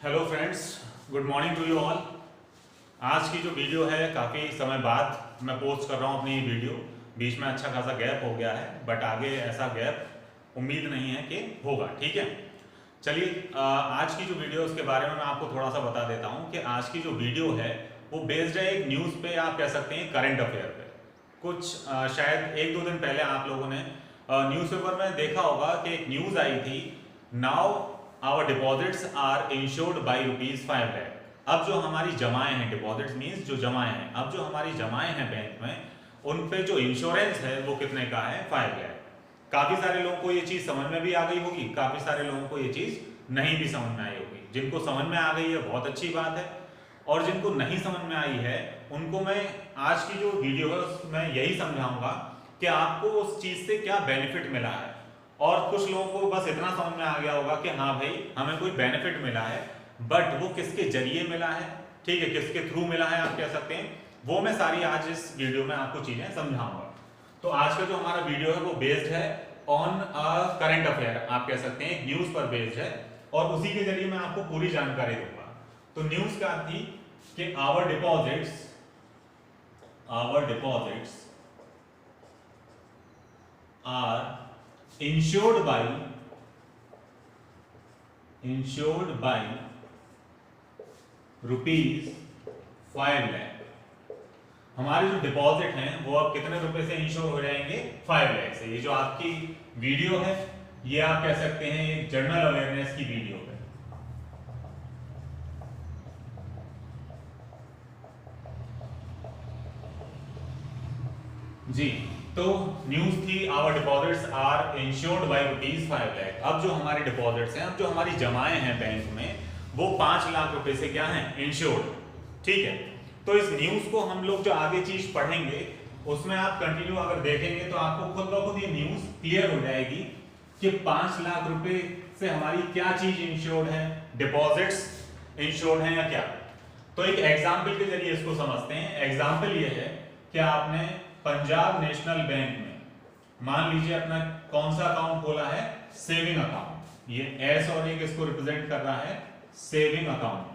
Hello friends, good morning to you all. आज की जो वीडियो है काफ़ी समय बाद मैं पोस्ट कर रहा हूँ अपनी वीडियो। बीच में अच्छा खासा गैप हो गया है, बट आगे ऐसा गैप उम्मीद नहीं है कि होगा। ठीक है, चलिए आज की जो वीडियो है उसके बारे में मैं आपको थोड़ा सा बता देता हूँ कि आज की जो वीडियो है वो बेस्ड है एक न्यूज़ पे, आप कह सकते हैं करंट अफेयर पे। कुछ शायद एक दो दिन पहले आप लोगों ने न्यूज़पेपर में देखा होगा कि एक न्यूज़ आई थी, now our deposits are insured by ₹5 lakh. अब जो हमारी जमाएं हैं, डिपॉजिट्स मीन्स जो जमाएं हैं, अब जो हमारी जमाएं हैं बैंक में उन पे जो इंश्योरेंस है वो कितने का है? 5 लाख। काफ़ी सारे लोगों को ये चीज़ समझ में भी आ गई होगी, काफ़ी सारे लोगों को ये चीज़ नहीं भी समझ में आई होगी। जिनको समझ में आ गई है बहुत अच्छी बात है, और जिनको नहीं समझ में आई है उनको मैं आज की जो वीडियो है उसमें यही समझाऊंगा कि आपको उस चीज़ से क्या बेनिफिट मिला है। और कुछ लोगों को बस इतना समझ में आ गया होगा कि हाँ भाई हमें कोई बेनिफिट मिला है, बट वो किसके जरिए मिला है, ठीक है, किसके थ्रू मिला है आप कह सकते हैं, वो मैं सारी आज इस वीडियो में आपको चीज़ें समझाऊंगा। तो आज का जो हमारा वीडियो है वो बेस्ड है ऑन करंट अफेयर, आप कह सकते हैं न्यूज़ पर बेस्ड है, और उसी के जरिए मैं आपको पूरी जानकारी दूंगा। तो न्यूज़ क्या थी कि our deposits are insured by ₹5 lakh. हमारे जो डिपॉजिट हैं वो अब कितने रुपए से इंश्योर हो जाएंगे? 5 लाख से। ये जो आपकी वीडियो है ये आप कह सकते हैं एक जनरल अवेयरनेस की वीडियो है। जी, तो न्यूज थी our deposits are insured by ₹5 lakh. अब जो हमारे डिपॉजिट्स हैं, अब जो हमारी जमाएं हैं बैंक में, वो 5 लाख रुपए से क्या हैं? इंश्योर्ड। ठीक है, तो इस न्यूज को हम लोग जो आगे चीज पढ़ेंगे उसमें आप कंटिन्यू अगर देखेंगे तो आपको खुद ब खुद ये न्यूज क्लियर हो जाएगी कि 5 लाख रुपए से हमारी क्या चीज इंश्योर्ड है, डिपॉजिट्स इंश्योर्ड है या क्या। तो एक एग्जाम्पल के जरिए इसको समझते हैं। एग्जाम्पल ये है कि आपने पंजाब नेशनल बैंक में मान लीजिए अपना कौन सा अकाउंट खोला है? Saving account. ये एस और एक इसको रिप्रेजेंट कर रहा है सेविंग अकाउंट को।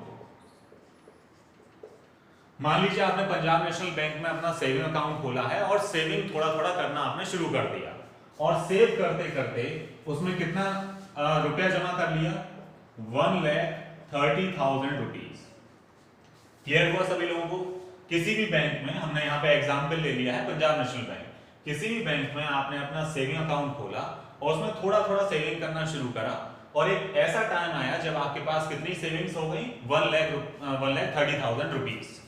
मान लीजिए आपने पंजाब नेशनल बैंक में अपना सेविंग अकाउंट खोला है और सेविंग थोड़ा थोड़ा करना आपने शुरू कर दिया, और सेव करते करते उसमें कितना रुपया जमा कर लिया? ₹1,30,000। क्लियर हुआ सभी लोगों को? किसी भी बैंक में, हमने यहाँ पे एग्जाम्पल ले लिया है पंजाब नेशनल बैंक, किसी भी बैंक में आपने अपना सेविंग अकाउंट खोला और उसमें थोड़ा थोड़ा सेविंग करना शुरू करा, और एक ऐसा टाइम आया जब आपके पास कितनी सेविंग्स हो गई? ₹1,30,000।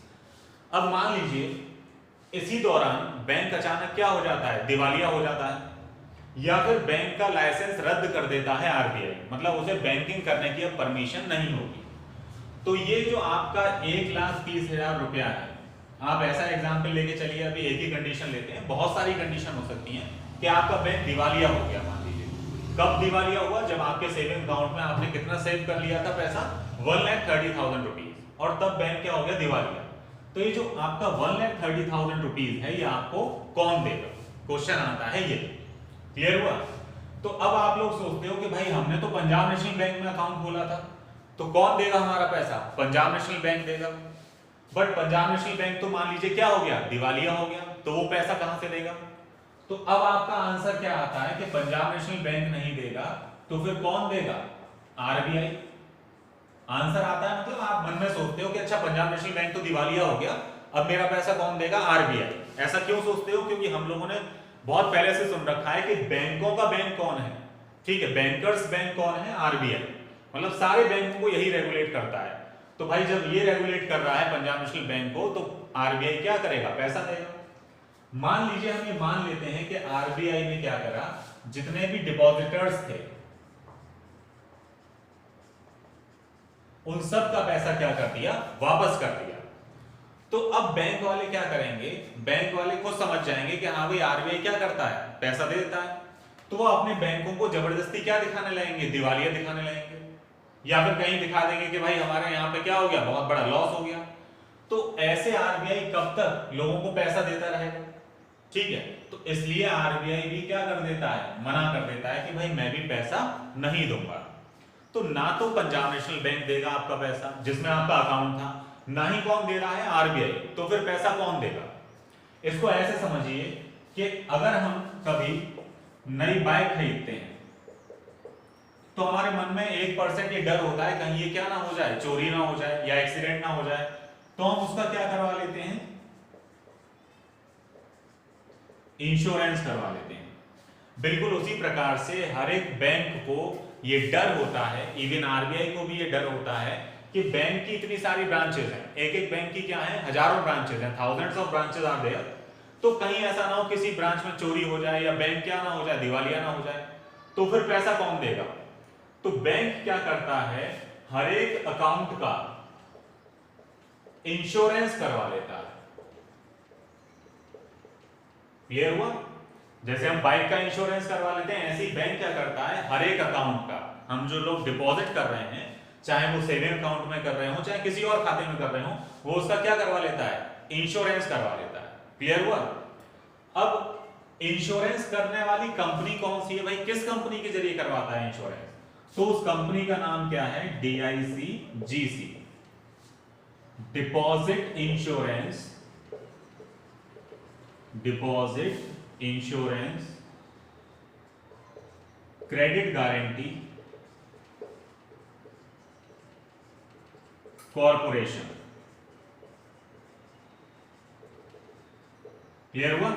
अब मान लीजिए इसी दौरान बैंक अचानक क्या हो जाता है? दिवालिया हो जाता है, या फिर बैंक का लाइसेंस रद्द कर देता है आरबीआई, मतलब उसे बैंकिंग करने की अब परमिशन नहीं होगी। तो ये जो आपका 1,30,000 रुपया है, आप ऐसा एग्जाम्पल लेके चलिए, अभी एक ही कंडीशन लेते हैं, बहुत सारी कंडीशन हो सकती हैं कि आपका बैंक दिवालिया हो गया। मान लीजिए कब दिवालिया हुआ? जब आपके सेविंग अकाउंट में आपने कितना सेव कर लिया था पैसा? ₹1,30,000, और तब बैंक क्या हो गया? दिवालिया। तो ये जो आपका ₹1,30,000 है ये आपको कौन देगा? क्वेश्चन आता है ये। क्लियर हुआ? तो अब आप लोग सोचते हो कि भाई हमने तो पंजाब नेशनल बैंक में अकाउंट खोला था, तो कौन देगा हमारा पैसा? पंजाब नेशनल बैंक देगा। बट पंजाब नेशनल बैंक तो मान लीजिए क्या हो गया? दिवालिया हो गया, तो वो पैसा कहां से देगा? तो अब आपका आंसर क्या आता है कि पंजाब नेशनल बैंक नहीं देगा, तो फिर कौन देगा? आरबीआई। आंसर आता है, मतलब आप मन में सोचते हो कि अच्छा पंजाब नेशनल बैंक तो दिवालिया हो गया, अब मेरा पैसा कौन देगा? आरबीआई। ऐसा क्यों सोचते हो? क्योंकि हम लोगों ने बहुत पहले से सुन रखा है कि बैंकों का बैंक कौन है, ठीक है, बैंकर्स बैंक कौन है? आरबीआई। मतलब सारे बैंकों को यही रेगुलेट करता है। तो भाई जब ये रेगुलेट कर रहा है पंजाब नेशनल बैंक को, तो आरबीआई क्या करेगा? पैसा देगा। मान लीजिए हम ये मान लेते हैं कि आरबीआई ने क्या करा, जितने भी डिपॉजिटर्स थे उन सब का पैसा क्या कर दिया? वापस कर दिया। तो अब बैंक वाले क्या करेंगे? बैंक वाले खुद समझ जाएंगे कि हाँ भाई आरबीआई क्या करता है? पैसा दे देता है। तो वो अपने बैंकों को जबरदस्ती क्या दिखाने लगेंगे? दिवालिया दिखाने लगेंगे, या फिर कहीं दिखा देंगे कि भाई हमारे यहाँ पे क्या हो गया? बहुत बड़ा लॉस हो गया। तो ऐसे आरबीआई कब तक लोगों को पैसा देता रहेगा? ठीक है, तो इसलिए आरबीआई भी क्या कर देता है? मना कर देता है कि भाई मैं भी पैसा नहीं दूंगा। तो ना तो पंजाब नेशनल बैंक देगा आपका पैसा जिसमें आपका अकाउंट था, ना ही कौन दे रहा है, आरबीआई। तो फिर पैसा कौन देगा? इसको ऐसे समझिए कि अगर हम कभी नई बाइक खरीदते हैं तो हमारे मन में 1% ये डर होता है कहीं ये क्या ना हो जाए, चोरी ना हो जाए या एक्सीडेंट ना हो जाए, तो हम उसका क्या करवा लेते हैं, इंश्योरेंस करवा लेते हैं। बिल्कुल उसी प्रकार से हर एक बैंक को ये डर होता है, इवन आरबीआई को भी ये डर होता है कि बैंक की इतनी सारी ब्रांचेस हैं, एक एक बैंक की क्या है, हजारों ब्रांचेस हैं, thousands of branches are there, तो कहीं ऐसा ना हो किसी ब्रांच में चोरी हो जाए या बैंक क्या ना हो जाए, दिवालिया ना हो जाए, तो फिर पैसा कौन देगा? तो बैंक क्या करता है, हर एक अकाउंट का इंश्योरेंस करवा लेता है। क्लियर हुआ? जैसे हम बाइक का इंश्योरेंस करवा लेते हैं, ऐसे ही बैंक क्या करता है, हर एक अकाउंट का, हम जो लोग डिपॉजिट कर रहे हैं, चाहे वो सेविंग अकाउंट में कर रहे हो चाहे किसी और खाते में कर रहे हो, वो उसका क्या करवा लेता है, इंश्योरेंस करवा लेता है। क्लियर हुआ? अब इंश्योरेंस करने वाली कंपनी कौन सी है भाई, किस कंपनी के जरिए करवाता है इंश्योरेंस? तो उस कंपनी का नाम क्या है, DICGC, deposit insurance, deposit insurance credit guarantee corporation. Clear हुआ?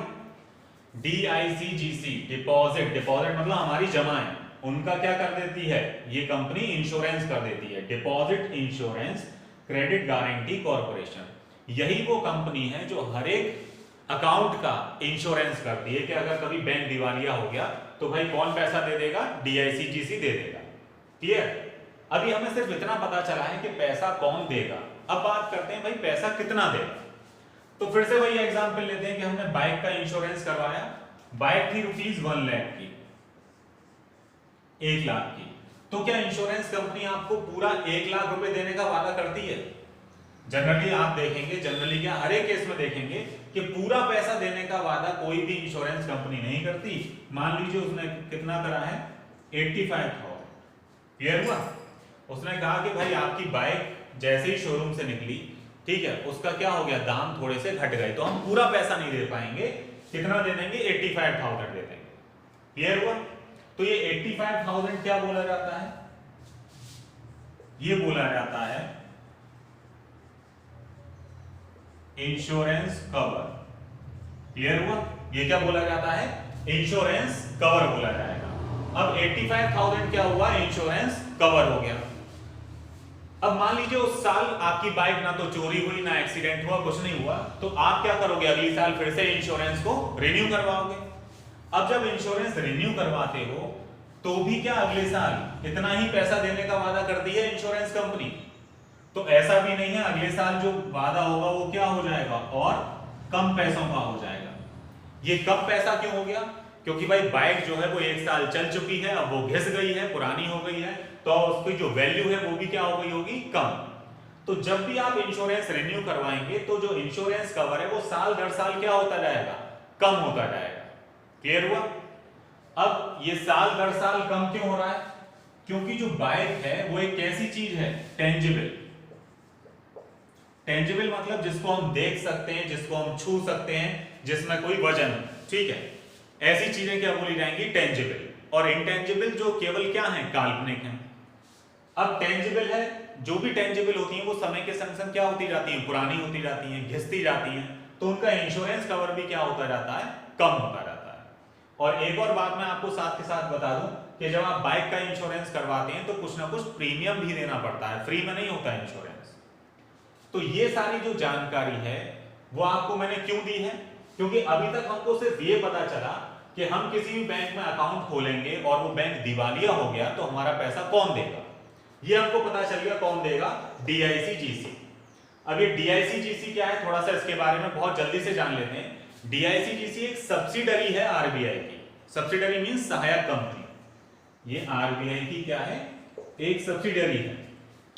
DICGC, डिपॉजिट, डिपॉजिट मतलब हमारी जमा है, उनका क्या कर देती है ये कंपनी, इंश्योरेंस कर देती है, deposit insurance credit guarantee corporation. यही वो कंपनी है जो हर एक अकाउंट का इंश्योरेंस करती है कि अगर कभी बैंक दिवालिया हो गया तो भाई कौन पैसा दे देगा, DICGC दे देगा। क्लियर? अभी हमें सिर्फ इतना पता चला है कि पैसा कौन देगा, अब बात करते हैं भाई पैसा कितना देगा। तो फिर से वही एग्जांपल लेते हैं कि हमने बाइक का इंश्योरेंस करवाया, बाइक थी ₹1 लाख की, 1 लाख की, तो क्या इंश्योरेंस कंपनी आपको पूरा 1 लाख रुपए देने का वादा करती है? जनरली आप देखेंगे, जनरली क्या हर एक केस में देखेंगे कि पूरा पैसा देने का वादा कोई भी इंश्योरेंस कंपनी नहीं करती। मान लीजिए उसने कितना करा है, 85,000। क्लियर हुआ? उसने कहा कि भाई आपकी बाइक जैसे ही शोरूम से निकली, ठीक है, उसका क्या हो गया, दाम थोड़े से घट गए, तो हम पूरा पैसा नहीं दे पाएंगे, कितना दे देंगे, 85,000 दे देंगे। क्लियर हुआ? तो ये 85,000 क्या बोला जाता है, ये बोला जाता है इंश्योरेंस कवर। क्लियर हुआ? ये क्या बोला जाता है, इंश्योरेंस कवर बोला जाएगा। अब 85,000 क्या हुआ, इंश्योरेंस कवर हो गया। अब मान लीजिए उस साल आपकी बाइक ना तो चोरी हुई ना एक्सीडेंट हुआ, कुछ नहीं हुआ, तो आप क्या करोगे, अगले साल फिर से इंश्योरेंस को रिन्यू करवाओगे। अब जब इंश्योरेंस रिन्यू करवाते हो तो भी क्या अगले साल इतना ही पैसा देने का वादा करती है इंश्योरेंस कंपनी? तो ऐसा भी नहीं है, अगले साल जो वादा होगा वो क्या हो जाएगा, और कम पैसों का हो जाएगा। ये कम पैसा क्यों हो गया? क्योंकि भाई बाइक जो है वो 1 साल चल चुकी है, अब वो घिस गई है, पुरानी हो गई है, तो उसकी जो वैल्यू है वो भी क्या हो गई होगी, कम। तो जब भी आप इंश्योरेंस रिन्यू करवाएंगे तो जो इंश्योरेंस कवर है वो साल दर साल क्या होता जाएगा, कम होता जाएगा। क्लियर हुआ? अब ये साल दर साल कम क्यों हो रहा है? क्योंकि जो बाइक है वो एक कैसी चीज है, टेंजिबल। टेंजिबल मतलब जिसको हम देख सकते हैं, जिसको हम छू सकते हैं, जिसमें कोई वजन है, ठीक है, ऐसी चीजें क्या बोली जाएंगी, टेंजिबल। और इंटेंजिबल जो केवल क्या है, काल्पनिक है। अब टेंजिबल है, जो भी टेंजिबल होती हैं वो समय के संग संग क्या होती जाती हैं, पुरानी होती जाती हैं, घिसती जाती हैं, तो उनका इंश्योरेंस कवर भी क्या होता जाता है, कम होता जाता है। और एक और बात मैं आपको साथ के साथ बता दूं कि जब आप बाइक का इंश्योरेंस करवाते हैं तो कुछ ना कुछ प्रीमियम भी देना पड़ता है, फ्री में नहीं होता है इंश्योरेंस। तो ये सारी जो जानकारी है वो आपको मैंने क्यों दी है, क्योंकि अभी तक हमको सिर्फ ये पता चला कि हम किसी भी बैंक में अकाउंट खोलेंगे और वो बैंक दिवालिया हो गया तो हमारा पैसा कौन देगा, ये हमको पता चल गया, कौन देगा, DICGC। अब ये DICGC क्या है, थोड़ा सा इसके बारे में बहुत जल्दी से जान लेते हैं। DICGC एक सब्सिडरी है आरबीआई की, सब्सिडरी मींस सहायक कंपनी। ये आरबीआई की क्या है, एक सब्सिडरी है।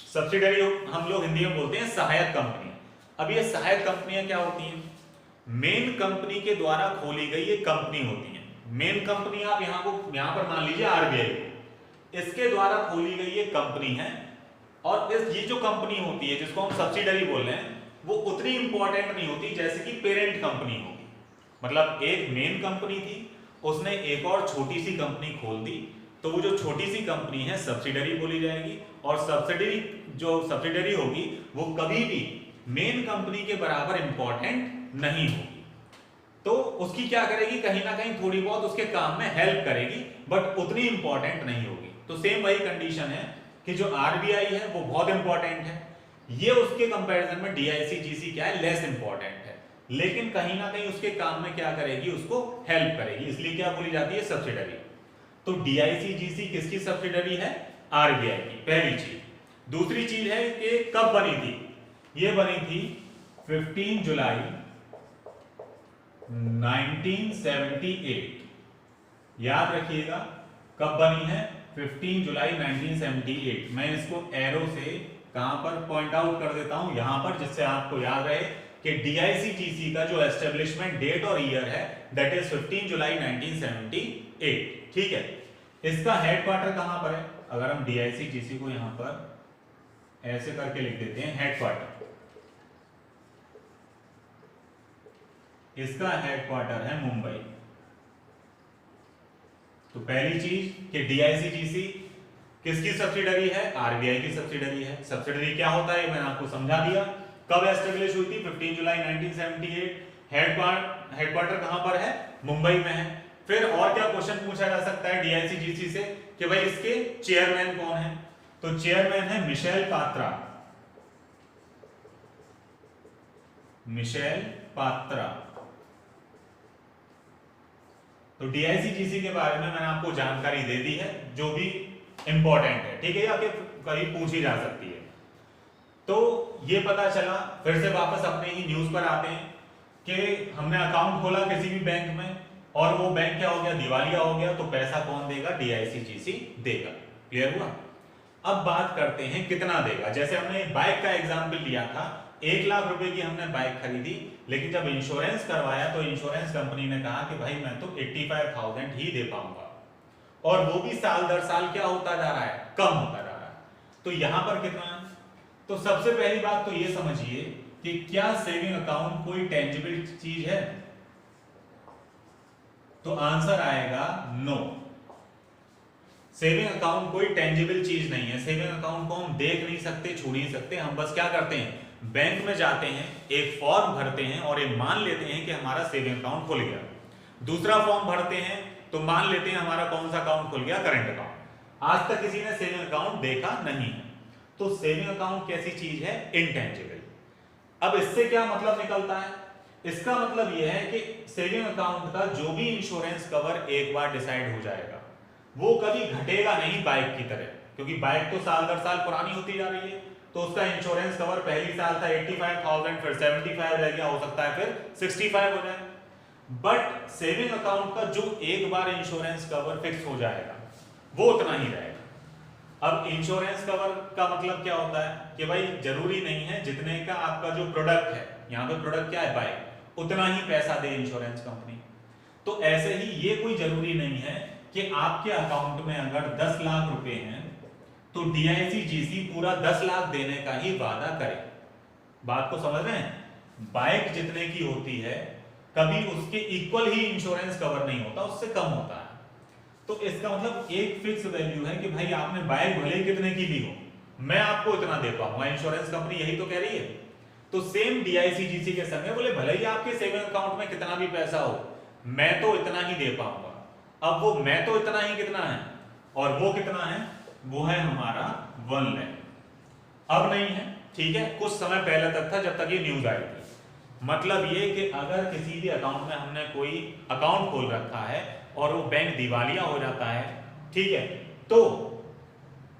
सब्सिडरी हम लोग हिंदी में बोलते हैं सहायक कंपनी। अब ये सहायक कंपनियां क्या होती हैं, मेन कंपनी के द्वारा खोली गई ये कंपनी होती है। मेन कंपनी आप यहाँ पर मान लीजिए आरबीआई, इसके द्वारा खोली गई ये कंपनी है, और ये जो कंपनी होती है जिसको हम सब्सिडरी बोल रहे हैं वो उतनी इंपॉर्टेंट नहीं होती जैसे कि पेरेंट कंपनी होगी। मतलब एक मेन कंपनी थी, उसने एक और छोटी सी कंपनी खोल दी, तो वो जो छोटी सी कंपनी है सब्सिडरी बोली जाएगी, और सब्सिडरी होगी वो कभी भी मेन कंपनी के बराबर इंपॉर्टेंट नहीं होगी। तो उसकी क्या करेगी, कहीं ना कहीं थोड़ी बहुत उसके काम में हेल्प करेगी, बट उतनी इंपॉर्टेंट नहीं होगी। तो सेम वही कंडीशन है कि जो आरबीआई है वो बहुत इंपॉर्टेंट है, ये उसके कंपैरिजन में डीआईसीजीसी क्या है, लेस इंपॉर्टेंट है, लेकिन कहीं ना कहीं उसके काम में क्या करेगी, उसको हेल्प करेगी, इसलिए क्या बोली जाती है, सब्सिडरी। तो डीआईसीजीसी किसकी सब्सिडरी है, आरबीआई की, पहली चीज। दूसरी चीज है कि कब बनी थी, ये बनी थी 15 जुलाई 1978। याद रखिएगा कब बनी है, 15 जुलाई 1978। मैं इसको एरो से कहां पर पॉइंट आउट कर देता हूं, यहां पर, जिससे आपको याद रहे कि डीआईसीजीसी का जो एस्टेब्लिशमेंट डेट और ईयर है दैट इज 15 जुलाई 1978। ठीक है, इसका हेडक्वार्टर कहां पर है, अगर हम डीआईसीजीसी को यहां पर ऐसे करके लिख देते हैं हेडक्वार्टर, इसका हेडक्वार्टर है मुंबई। तो पहली चीज कि डीआईसीजीसी किसकी सब्सिडरी है, आरबीआई की सब्सिडरी है। सब्सिडरी क्या होता है मैंने आपको समझा दिया। कब एस्टेब्लिश हुई थी, 15 जुलाई 1978। हेडक्वार्टर कहां पर है, मुंबई में है। फिर और क्या क्वेश्चन पूछा जा सकता है डीआईसीजीसी से कि भाई इसके चेयरमैन कौन है, तो चेयरमैन है मिशेल पात्रा। मिशेल पात्रा। तो डीआईसीजीसी के बारे में मैंने आपको जानकारी दे दी है जो भी इंपॉर्टेंट है, ठीक है, या कहीं पूछी जा सकती है। तो ये पता चला, फिर से वापस अपने ही न्यूज पर आते हैं कि हमने अकाउंट खोला किसी भी बैंक में और वो बैंक क्या हो गया, दिवालिया हो गया, तो पैसा कौन देगा, डीआईसीजीसी देगा। क्लियर हुआ। अब बात करते हैं कितना देगा। जैसे हमने बाइक का एग्जाम्पल लिया था, 1 लाख रुपए की हमने बाइक खरीदी, लेकिन जब इंश्योरेंस करवाया तो इंश्योरेंस कंपनी ने कहा कि भाई मैं तो 85,000 ही दे पाऊंगा, और वो भी साल दर साल क्या होता जा रहा है, कम होता जा रहा है। तो यहां पर कितना है, तो सबसे पहली बात तो ये समझिए कि क्या सेविंग अकाउंट कोई टेंजिबल चीज है, तो आंसर आएगा नो। सेविंग अकाउंट कोई टेंजिबल चीज नहीं है। सेविंग अकाउंट को हम देख नहीं सकते, छू नहीं सकते। हम बस क्या करते हैं, बैंक में जाते हैं, एक फॉर्म भरते हैं और ये मान लेते हैं कि हमारा सेविंग अकाउंट खुल गया। दूसरा फॉर्म भरते हैं तो मान लेते हैं हमारा कौन सा अकाउंट खुल गया, करंट अकाउंट। आज तक किसी ने सेविंग अकाउंट देखा नहीं है। तो सेविंग अकाउंट कैसी चीज है, इनटेंजिबल। अब इससे क्या मतलब निकलता है, इसका मतलब यह है कि सेविंग अकाउंट का जो भी इंश्योरेंस कवर एक बार डिसाइड हो जाएगा वो कभी घटेगा नहीं बाइक की तरह, क्योंकि बाइक तो साल दर साल पुरानी होती जा रही है। तो उसका इंश्योरेंस कवर पहली साल था 85,000, फिर 75 रह गया, हो सकता है फिर 65 हो जाए। बट सेविंग अकाउंट का जो एक बार इंश्योरेंस कवर फिक्स हो जाएगा वो उतना ही रहेगा। अब इंश्योरेंस कवर का मतलब क्या होता है कि भाई जरूरी नहीं है जितने का आपका जो प्रोडक्ट है, यहाँ पे प्रोडक्ट क्या है, बाइक, उतना ही पैसा दे इंश्योरेंस कंपनी। तो ऐसे ही ये कोई जरूरी नहीं है कि आपके अकाउंट में अगर 10 लाख रुपए हैं तो डीआईसीजीसी पूरा 10 लाख देने का ही वादा करे। बात को समझ रहे हैं, बाइक जितने की होती है कभी उसके इक्वल ही इंश्योरेंस कवर नहीं होता, उससे कम होता है। तो इसका मतलब एक फिक्स वैल्यू है कि भाई आपने बाइक भले कितने की ली हो, मैं आपको इतना दे पाऊंगा। इंश्योरेंस कंपनी यही तो कह रही है। तो सेम डीआईसीजीसी के संग बोले भले ही आपके सेविंग अकाउंट में कितना भी पैसा हो, मैं तो इतना ही दे पाऊंगा। अब वो मैं तो इतना ही कितना है और वो कितना है, वो है हमारा 1 लाख। अब नहीं है, ठीक है, कुछ समय पहले तक था जब तक ये न्यूज आई थी। मतलब ये कि अगर किसी भी अकाउंट में हमने कोई अकाउंट खोल रखा है और वो बैंक दिवालिया हो जाता है, ठीक है, तो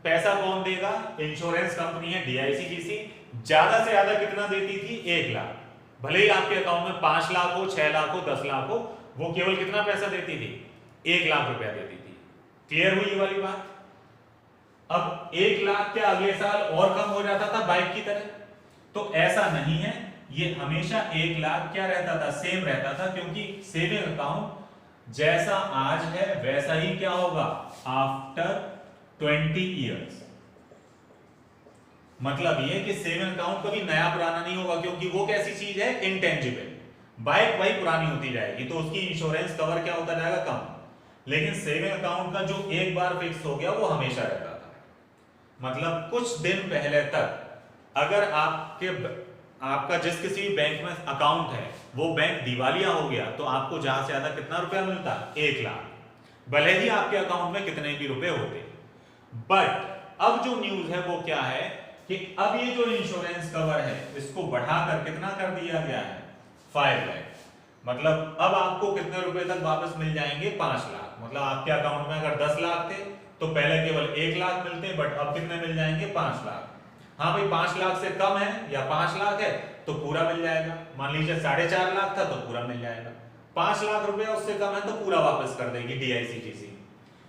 पैसा कौन देगा, इंश्योरेंस कंपनी है डीआईसीजीसी। ज्यादा से ज्यादा कितना देती थी, 1 लाख। भले ही आपके अकाउंट में 5 लाख हो, 6 लाख हो, 10 लाख हो, वो केवल कितना पैसा देती थी, 1 लाख रुपया देती थी। क्लियर हुई ये वाली बात। अब 1 लाख क्या अगले साल और कम हो जाता था बाइक की तरह, तो ऐसा नहीं है, ये हमेशा 1 लाख क्या रहता था, सेम रहता था, क्योंकि सेविंग अकाउंट जैसा आज है वैसा ही क्या होगा आफ्टर 20 ईयर्स। मतलब ये कि सेविंग अकाउंट कभी नया पुराना नहीं होगा, क्योंकि वो कैसी चीज है, इंटेंजिबल। बाइक भाई पुरानी होती जाएगी तो उसकी इंश्योरेंस कवर क्या होता जाएगा, कम। लेकिन सेविंग अकाउंट का जो एक बार फिक्स हो गया वो हमेशा रहता था। मतलब कुछ दिन पहले तक अगर आपका जिस किसी भी बैंक में अकाउंट है वो बैंक दिवालिया हो गया तो आपको ज्यादा से ज्यादा कितना रुपया मिलता, 1 लाख, भले ही आपके अकाउंट में कितने भी रुपए होते। बट अब जो न्यूज है वो क्या है कि अब ये जो इंश्योरेंस कवर है इसको बढ़ाकर कितना कर दिया गया है, 5 लाख। मतलब अब आपको कितने रुपए तक वापस मिल जाएंगे, 5 लाख। मतलब आपके अकाउंट में अगर 10 लाख थे तो पहले केवल 1 लाख मिलते, बट अब कितने मिल जाएंगे, 5 लाख। हाँ भाई 5 लाख से कम है या 5 लाख है तो पूरा मिल जाएगा। मान लीजिए 4.5 लाख था तो पूरा मिल जाएगा। 5 लाख रुपए उससे कम है तो पूरा वापस कर देगी DICGC।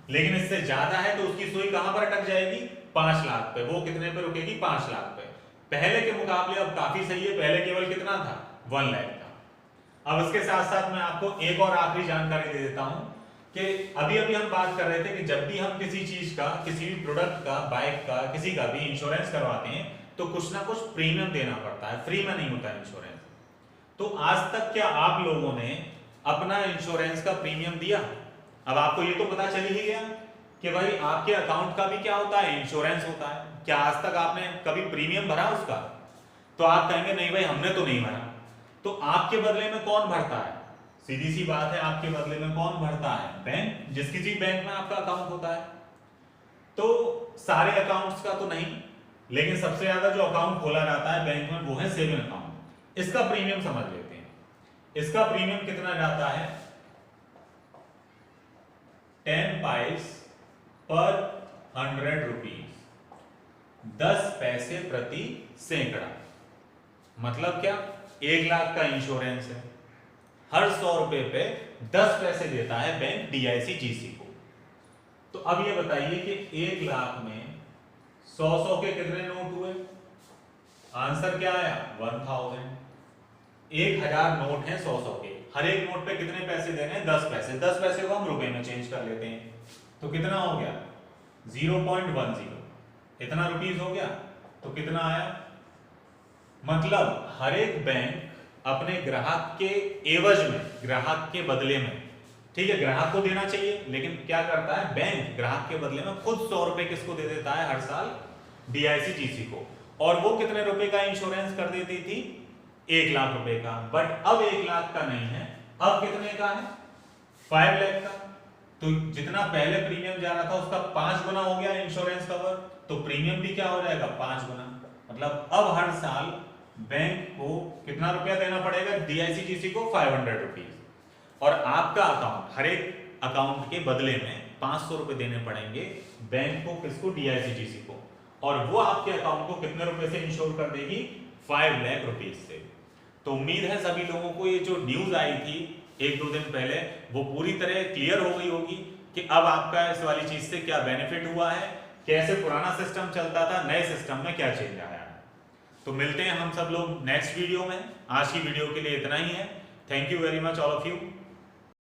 लेकिन इससे ज्यादा है तो उसकी सुई कहां पर अटक जाएगी, 5 लाख पे। वो कितने पे रुकेगी, 5 लाख पे। पहले के मुकाबले अब काफी सही है, पहले केवल कितना था, 1 लाख था। अब इसके साथ साथ मैं आपको एक और आखिरी जानकारी दे देता हूं कि अभी हम बात कर रहे थे कि जब भी हम किसी चीज का, किसी भी प्रोडक्ट का, बाइक का, किसी का भी इंश्योरेंस करवाते हैं तो कुछ ना कुछ प्रीमियम देना पड़ता है, फ्री में नहीं होता इंश्योरेंस। तो आज तक क्या आप लोगों ने अपना इंश्योरेंस का प्रीमियम दिया? अब आपको ये तो पता चल ही गया कि भाई आपके अकाउंट का भी क्या होता है, इंश्योरेंस होता है। क्या आज तक आपने कभी प्रीमियम भरा उसका? तो आप कहेंगे नहीं भाई हमने तो नहीं भरा। तो आपके बदले में कौन भरता है? सीधी सी बात है, आपके बदले में कौन भरता है, बैंक। जिस किसी बैंक में आपका अकाउंट होता है। तो सारे अकाउंट्स का तो नहीं, लेकिन सबसे ज्यादा जो अकाउंट खोला जाता है बैंक में वो है सेविंग अकाउंट। इसका प्रीमियम समझ लेते हैं। इसका प्रीमियम कितना जाता है, 10 पैसे पर 100 रुपीज, 10 पैसे प्रति सैकड़ा। मतलब क्या, 1 लाख का इंश्योरेंस है, हर 100 रुपए पे 10 पैसे देता है बैंक DICGC को। तो अब ये बताइए कि 1 लाख में 100 के कितने नोट हुए? आंसर क्या आया, 1000। 1000 नोट हैं 100 के। हर एक नोट पे कितने पैसे देने हैं, 10 पैसे। 10 पैसे को हम रुपए में चेंज कर लेते हैं तो कितना हो गया, 0.10। इतना रुपीस हो गया तो कितना आया। मतलब हर एक बैंक अपने ग्राहक के एवज में, ग्राहक के बदले में, ठीक है, ग्राहक को देना चाहिए, लेकिन क्या करता है बैंक, ग्राहक के बदले में खुद 100 रुपए किसको दे देता है हर साल, DICGC को। और वो कितने रुपए का इंश्योरेंस कर देती थी, 1 लाख रुपए का। बट अब 1 लाख का नहीं है, अब कितने का है, 5 लाख का। तो जितना पहले प्रीमियम जा रहा था उसका 5 गुना हो गया इंश्योरेंस कवर, तो प्रीमियम भी क्या हो जाएगा, 5 गुना। मतलब अब हर साल बैंक को कितना रुपया देना पड़ेगा, DICGC को 500 रुपीज। और आपका अकाउंट, हर एक अकाउंट के बदले में 500 रुपए देने पड़ेंगे बैंक को, किसको, DICGC को। और वो आपके अकाउंट को कितने रुपए से इंश्योर कर देगी, 5 लाख रुपीज से। तो उम्मीद है सभी लोगों को ये जो न्यूज आई थी 1-2 दिन पहले वो पूरी तरह क्लियर हो गई होगी कि अब आपका इस वाली चीज से क्या बेनिफिट हुआ है, कैसे पुराना सिस्टम चलता था, नए सिस्टम में क्या चेंज आया है। तो मिलते हैं हम सब लोग नेक्स्ट वीडियो में। आज की वीडियो के लिए इतना ही है। Thank you very much all of you.